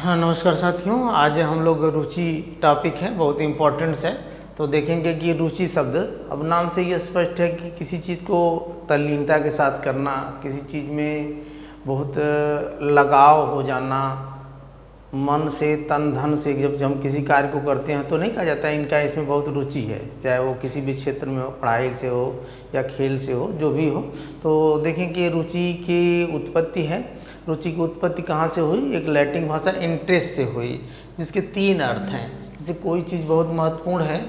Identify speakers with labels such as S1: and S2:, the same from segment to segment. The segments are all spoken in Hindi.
S1: हाँ, नमस्कार साथियों। आज हम लोग रुचि टॉपिक है, बहुत इम्पोर्टेंट है। तो देखेंगे कि रुचि शब्द, अब नाम से ये स्पष्ट है कि किसी चीज़ को तल्लीनता के साथ करना, किसी चीज़ में बहुत लगाव हो जाना, मन से तन धन से जब हम किसी कार्य को करते हैं तो नहीं कहा जाता है इनका इसमें बहुत रुचि है, चाहे वो किसी भी क्षेत्र में हो, पढ़ाई से हो या खेल से हो, जो भी हो। तो देखें कि रुचि की उत्पत्ति है। रुचि की उत्पत्ति कहाँ से हुई? एक लैटिन भाषा इंटरेस्ट से हुई, जिसके तीन अर्थ हैं। जैसे कोई चीज़ बहुत महत्वपूर्ण है,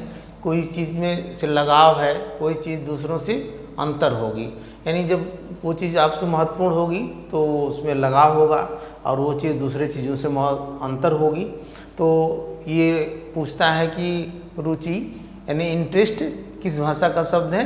S1: कोई चीज़ में से लगाव है, कोई चीज़ दूसरों से अंतर होगी। यानी जब वो चीज़ आपसे महत्वपूर्ण होगी तो उसमें लगाव होगा, और वो चीज़ दूसरे चीज़ों से अंतर होगी। तो ये पूछता है कि रुचि यानी इंटरेस्ट किस भाषा का शब्द है?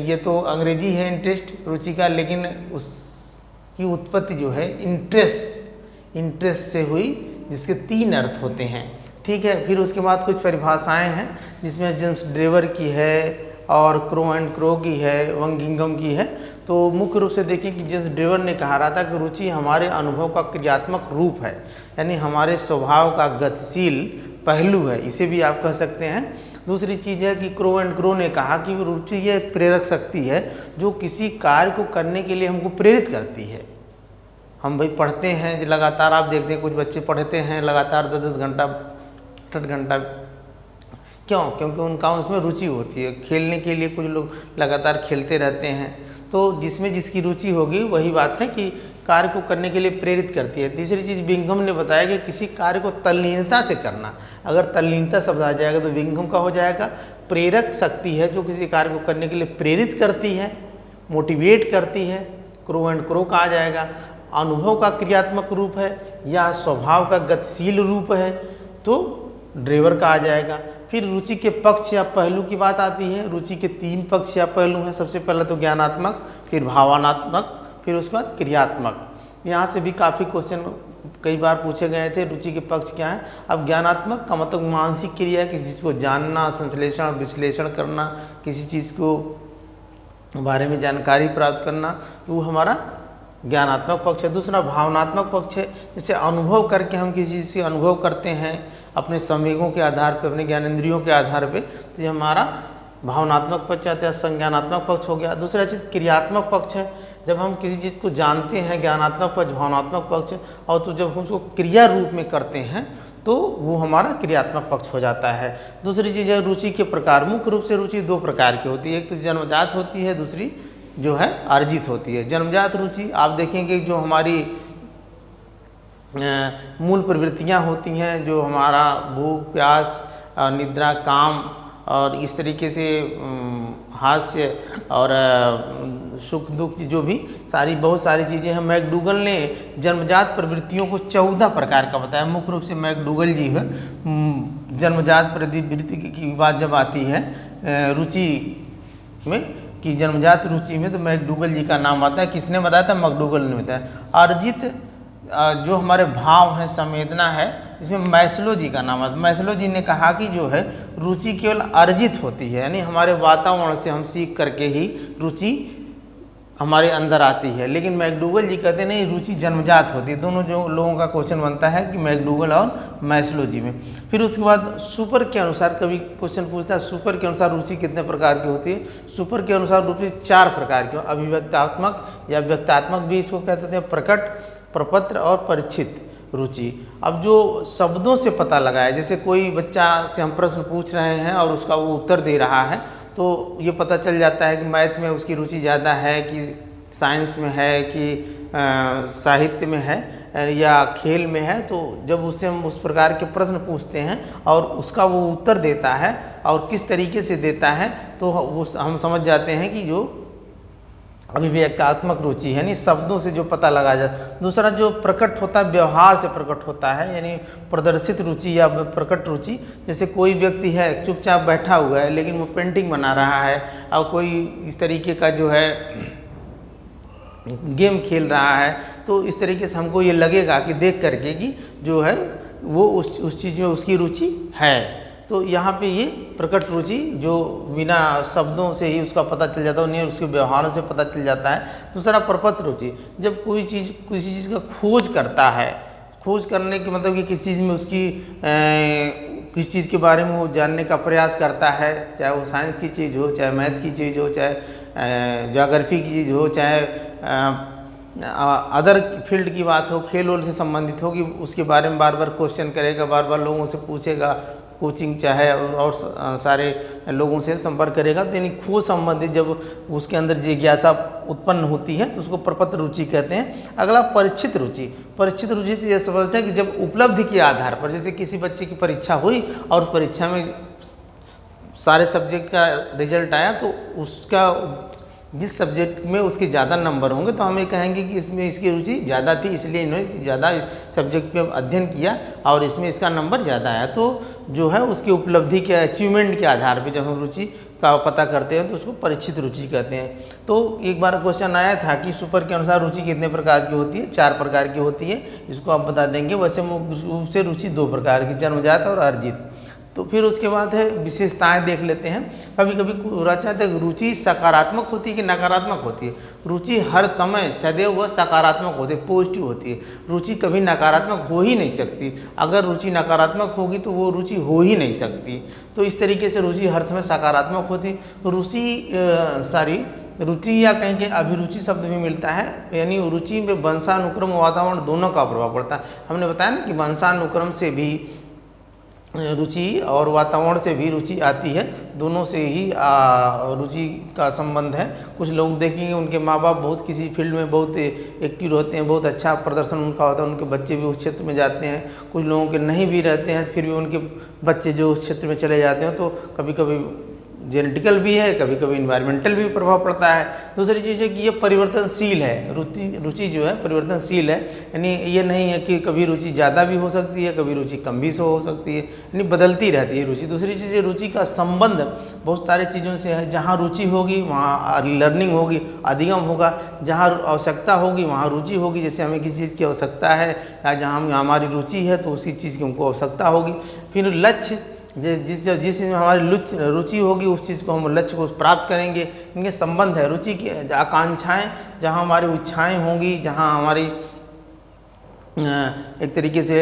S1: ये तो अंग्रेजी है इंटरेस्ट रुचि का, लेकिन उसकी उत्पत्ति जो है इंटरेस्ट से हुई, जिसके तीन अर्थ होते हैं। ठीक है। फिर उसके बाद कुछ परिभाषाएं हैं, जिसमें जेम्स ड्रेवर की है और क्रो एंड क्रो की है, वंगिंगम की है। तो मुख्य रूप से देखें कि जेम्स ड्रेवर ने कहा रहा था कि रुचि हमारे अनुभव का क्रियात्मक रूप है, यानी हमारे स्वभाव का गतिशील पहलू है, इसे भी आप कह सकते हैं। दूसरी चीज़ है कि क्रो एंड क्रो ने कहा कि रुचि ये प्रेरक शक्ति है जो किसी कार्य को करने के लिए हमको प्रेरित करती है। हम भाई पढ़ते हैं लगातार, आप देखते हैं कुछ बच्चे पढ़ते हैं लगातार 10-10 घंटा 8 घंटा, क्यों? क्योंकि उनका उसमें रुचि होती है। खेलने के लिए कुछ लोग लगातार खेलते रहते हैं। तो जिसमें जिसकी रुचि होगी वही बात है कि कार्य को करने के लिए प्रेरित करती है। तीसरी चीज़ विंघम ने बताया कि किसी कार्य को तल्लीनता से करना। अगर तल्लीनता शब्द आ जाएगा तो विंघम का हो जाएगा। प्रेरक शक्ति है जो किसी कार्य को करने के लिए प्रेरित करती है, मोटिवेट करती है, क्रो एंड क्रो का आ जाएगा। अनुभव का क्रियात्मक रूप है या स्वभाव का गतिशील रूप है तो ड्रेवर का आ जाएगा। फिर रुचि के पक्ष या पहलू की बात आती है। रुचि के तीन पक्ष या पहलू हैं। सबसे पहले तो ज्ञानात्मक, फिर भावनात्मक, फिर उसके बाद क्रियात्मक। यहाँ से भी काफ़ी क्वेश्चन कई बार पूछे गए थे। रुचि के पक्ष क्या है? अब ज्ञानात्मक का मतलब मानसिक क्रिया है, किसी चीज़ को जानना, संश्लेषण विश्लेषण करना, किसी चीज़ को बारे में जानकारी प्राप्त करना, तो वो हमारा ज्ञानात्मक पक्ष है। दूसरा भावनात्मक पक्ष है, जैसे अनुभव करके हम किसी चीज़ से अनुभव करते हैं अपने संवेगों के आधार पे, अपने ज्ञानेंद्रियों के आधार पे, तो ये हमारा भावनात्मक पक्ष आता है, संज्ञानात्मक पक्ष हो गया। दूसरा चीज़ क्रियात्मक पक्ष है, जब हम किसी चीज़ को जानते हैं, ज्ञानात्मक पक्ष, भावनात्मक पक्ष, और तो जब हम उसको क्रिया रूप में करते हैं तो वो हमारा क्रियात्मक पक्ष हो जाता है। दूसरी चीज़ है रुचि के प्रकार। मुख्य रूप से रुचि दो प्रकार की होती है, एक तो जन्मजात होती है, दूसरी जो है अर्जित होती है। जन्मजात रुचि आप देखेंगे जो हमारी मूल प्रवृत्तियां होती हैं, जो हमारा भूख प्यास, निद्रा, काम और इस तरीके से हास्य और सुख दुख, जो भी बहुत सारी चीज़ें हैं। मैकडूगल ने जन्मजात प्रवृत्तियों को 14 प्रकार का बताया। मुख्य रूप से मैकडूगल जी है जन्मजात प्रवृत्ति की बात जब आती है रुचि में कि जन्मजात रुचि में, तो मैकडूगल जी का नाम आता है। किसने बताया था? मैकडूगल ने बताया। अर्जित जो हमारे भाव हैं, संवेदना है, इसमें मैस्लो जी का नाम आता है। मैस्लो जी ने कहा कि जो है रुचि केवल अर्जित होती है, यानी हमारे वातावरण से हम सीख करके ही रुचि हमारे अंदर आती है। लेकिन मैकडूगल जी कहते नहीं, रुचि जन्मजात होती है। दोनों जो लोगों का क्वेश्चन बनता है कि मैकडूगल और मैस्लो जी में। फिर उसके बाद सुपर के अनुसार कभी क्वेश्चन पूछता है, सुपर के अनुसार रुचि कितने प्रकार की होती है? सुपर के अनुसार रुचि 4 प्रकार की। अभिव्यक्तात्मक या व्यक्तात्मक भी इसको कहते हैं, प्रकट, प्रपत्र और परिचित रुचि। अब जो शब्दों से पता लगा है, जैसे कोई बच्चा से हम प्रश्न पूछ रहे हैं और उसका वो उत्तर दे रहा है, तो ये पता चल जाता है कि मैथ में उसकी रुचि ज़्यादा है कि साइंस में है कि साहित्य में है या खेल में है। तो जब उससे हम उस प्रकार के प्रश्न पूछते हैं और उसका वो उत्तर देता है और किस तरीके से देता है, तो वो हम समझ जाते हैं कि जो अभिव्यक्तात्मक रुचि है, यानी शब्दों से जो पता लगा जाए। दूसरा जो प्रकट होता है, व्यवहार से प्रकट होता है, यानी प्रदर्शित रुचि या प्रकट रुचि। जैसे कोई व्यक्ति है चुपचाप बैठा हुआ है लेकिन वो पेंटिंग बना रहा है, और कोई इस तरीके का जो है गेम खेल रहा है, तो इस तरीके से हमको ये लगेगा कि देख करके कि जो है वो उस चीज़ में उसकी रुचि है। तो यहाँ पे ये प्रकट रुचि जो बिना शब्दों से ही उसका पता चल जाता है, उन्हें उसके व्यवहार से पता चल जाता है। दूसरा प्रपत्र रुचि, जब कोई चीज़ किसी चीज़ का खोज करता है, खोज करने के मतलब कि किसी चीज़ में उसकी किस चीज़ के बारे में वो जानने का प्रयास करता है, चाहे वो साइंस की चीज़ हो, चाहे मैथ की चीज़ हो, चाहे ज्योग्राफी की चीज़ हो, चाहे अदर फील्ड की बात हो, खेल वोल से संबंधित हो, कि उसके बारे में बार बार क्वेश्चन करेगा, बार बार लोगों से पूछेगा, कोचिंग चाहे और सारे लोगों से संपर्क करेगा। तो यानी खोज संबंधित जब उसके अंदर जिज्ञासा उत्पन्न होती है तो उसको प्रपत्र रुचि कहते हैं। अगला परीक्षित रुचि। परीक्षित रुचि तो यह समझते हैं कि जब उपलब्धि के आधार पर, जैसे किसी बच्चे की परीक्षा हुई और परीक्षा में सारे सब्जेक्ट का रिजल्ट आया, तो उसका जिस सब्जेक्ट में उसके ज़्यादा नंबर होंगे तो हमें कहेंगे कि इसमें इसकी रुचि ज़्यादा थी, इसलिए इन्होंने ज़्यादा इस सब्जेक्ट पे अध्ययन किया और इसमें इसका नंबर ज़्यादा आया। तो जो है उसकी उपलब्धि के अचीवमेंट के आधार पे जब हम रुचि का पता करते हैं तो उसको परीक्षित रुचि कहते हैं। तो एक बार क्वेश्चन आया था कि सुपर के अनुसार रुचि कितने प्रकार की होती है? 4 प्रकार की होती है, इसको आप बता देंगे। वैसे रूप से रुचि 2 प्रकार की, जन्मजात और अर्जित। तो फिर उसके बाद है विशेषताएं देख लेते हैं। कभी कभी रुचि सकारात्मक होती है कि नकारात्मक होती है? रुचि हर समय सदैव वह सकारात्मक होती है, पॉजिटिव होती है। रुचि कभी नकारात्मक हो ही नहीं सकती। अगर रुचि नकारात्मक होगी तो वो रुचि हो ही नहीं सकती। तो इस तरीके से रुचि हर समय सकारात्मक होती। रुचि या कहीं के अभिरुचि शब्द भी मिलता है, यानी रुचि में वंशानुक्रम वातावरण दोनों का प्रभाव पड़ता है। हमने बताया ना कि वंशानुक्रम से भी रुचि और वातावरण से भी रुचि आती है, दोनों से ही रुचि का संबंध है। कुछ लोग देखेंगे उनके माँ बाप बहुत किसी फील्ड में बहुत एक्टिव रहते हैं, बहुत अच्छा प्रदर्शन उनका होता है, उनके बच्चे भी उस क्षेत्र में जाते हैं। कुछ लोगों के नहीं भी रहते हैं, फिर भी उनके बच्चे जो उस क्षेत्र में चले जाते हैं। तो कभी कभी जेनेटिकल भी है, कभी कभी इन्वायरमेंटल भी प्रभाव पड़ता है। दूसरी चीज़ है कि ये परिवर्तनशील है। रुचि जो है परिवर्तनशील है, यानी ये नहीं है कि कभी रुचि ज़्यादा भी हो सकती है, कभी रुचि कम भी हो सकती है, यानी बदलती रहती है रुचि। दूसरी चीज़ है रुचि का संबंध बहुत सारी चीज़ों से है। जहाँ रुचि होगी वहाँ लर्निंग होगी, अधिगम होगा। जहाँ आवश्यकता होगी वहाँ रुचि होगी। जैसे हमें किसी चीज़ की आवश्यकता है या जहाँ हमारी रुचि है तो उसी चीज़ की हमको आवश्यकता होगी। फिर लक्ष्य, जिस चीज़ में हमारी रुचि होगी उस चीज़ को हम लक्ष्य को प्राप्त करेंगे। इनके संबंध है। रुचि की आकांक्षाएं, जहाँ हमारी इच्छाएं होंगी, जहाँ हमारी एक तरीके से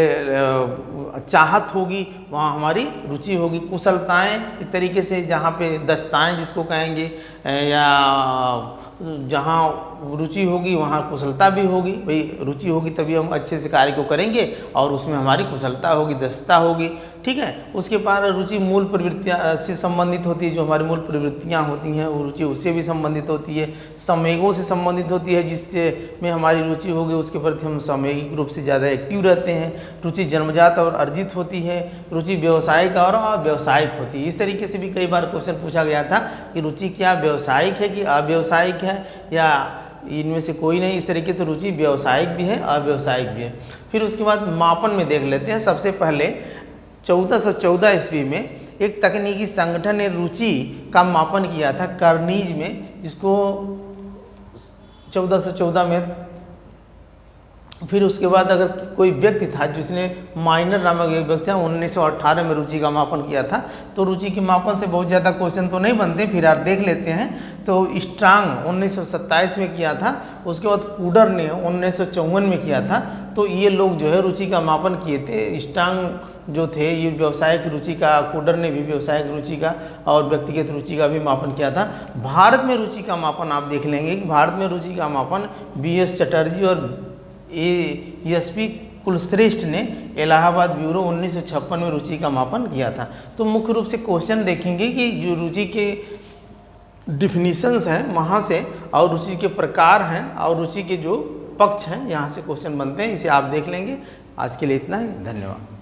S1: चाहत होगी वहाँ हमारी रुचि होगी। कुशलताएं, एक तरीके से जहाँ पे दक्षताएं जिसको कहेंगे, या जहाँ रुचि होगी वहाँ कुशलता भी होगी। भाई रुचि होगी तभी हम अच्छे से कार्य को करेंगे और उसमें हमारी कुशलता होगी, दक्षता होगी। ठीक है। उसके बाद रुचि मूल प्रवृत्तियाँ से संबंधित होती है। जो हमारी मूल प्रवृत्तियाँ होती हैं वो रुचि उससे भी संबंधित होती है। संवेगों से संबंधित होती है, जिससे में हमारी रुचि होगी उसके प्रति हम सामूहिक रूप से ज़्यादा एक्टिव रहते हैं। रुचि जन्मजात और अर्जित होती है। रुचि व्यावसायिक और अव्यावसायिक होती है। इस तरीके से भी कई बार क्वेश्चन पूछा गया था कि रुचि क्या व्यावसायिक है कि अव्यावसायिक है, या इनमें से कोई नहीं। इस तरीके तो रुचि व्यावसायिक भी है, अव्यावसायिक भी है। फिर उसके बाद मापन में देख लेते हैं। सबसे पहले 1414 ईस्वी में एक तकनीकी संगठन ने रुचि का मापन किया था कर्नीज में, जिसको 1414 में। फिर उसके बाद अगर कोई व्यक्ति था जिसने माइनर नामक एक व्यक्ति था, 1918 में रुचि का मापन किया था। तो रुचि के मापन से बहुत ज़्यादा क्वेश्चन तो नहीं बनते, फिर आप देख लेते हैं। तो स्ट्रांग 1927 में किया था। उसके बाद कूडर ने 1954 में किया था। तो ये लोग जो है रुचि का मापन किए थे। स्ट्रांग जो थे ये व्यावसायिक रुचि का, कूडर ने भी व्यावसायिक रुचि का और व्यक्तिगत रुचि का भी मापन किया था। भारत में रुचि का मापन आप देख लेंगे कि भारत में रुचि का मापन BS चटर्जी और ASP कुलश्रेष्ठ ने इलाहाबाद ब्यूरो 1956 में रुचि का मापन किया था। तो मुख्य रूप से क्वेश्चन देखेंगे कि जो रुचि के डिफिनीशंस हैं वहाँ से, और रुचि के प्रकार हैं, और रुचि के जो पक्ष हैं यहाँ से क्वेश्चन बनते हैं। इसे आप देख लेंगे। आज के लिए इतना ही, धन्यवाद।